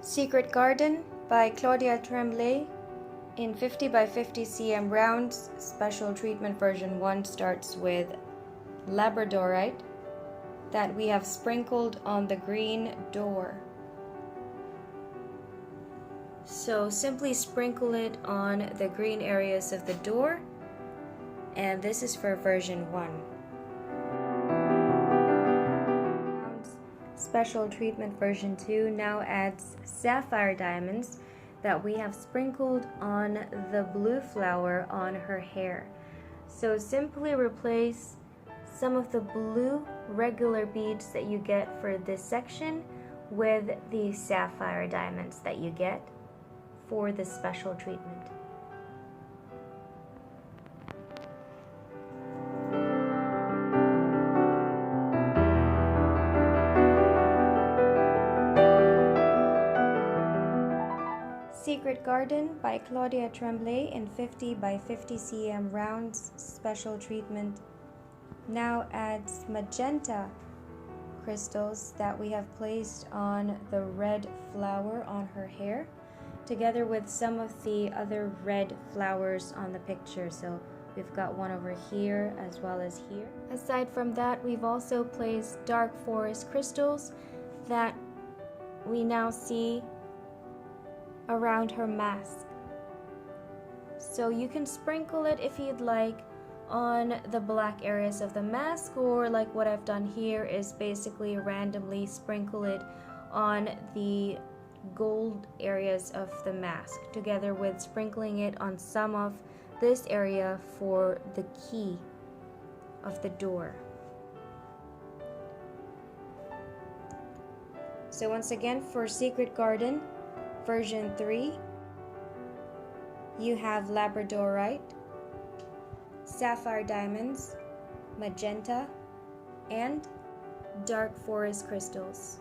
Secret Garden by Claudia Tremblay in 50 by 50 cm rounds. Special treatment version 1 starts with labradorite that we have sprinkled on the green door. So simply sprinkle it on the green areas of the door, and this is for version 1. Special treatment version 2 now adds sapphire diamonds that we have sprinkled on the blue flower on her hair. So simply replace some of the blue regular beads that you get for this section with the sapphire diamonds that you get for this special treatment. Secret Garden by Claudia Tremblay in 50 by 50 cm rounds. Special treatment now adds magenta crystals that we have placed on the red flower on her hair, together with some of the other red flowers on the picture. So we've got one over here as well as here. Aside from that, we've also placed dark forest crystals that we now see around her mask. So you can sprinkle it if you'd like on the black areas of the mask, or like what I've done here is basically randomly sprinkle it on the gold areas of the mask, together with sprinkling it on some of this area for the key of the door. So once again, for Secret Garden version 3, you have labradorite, sapphire diamonds, magenta, and dark forest crystals.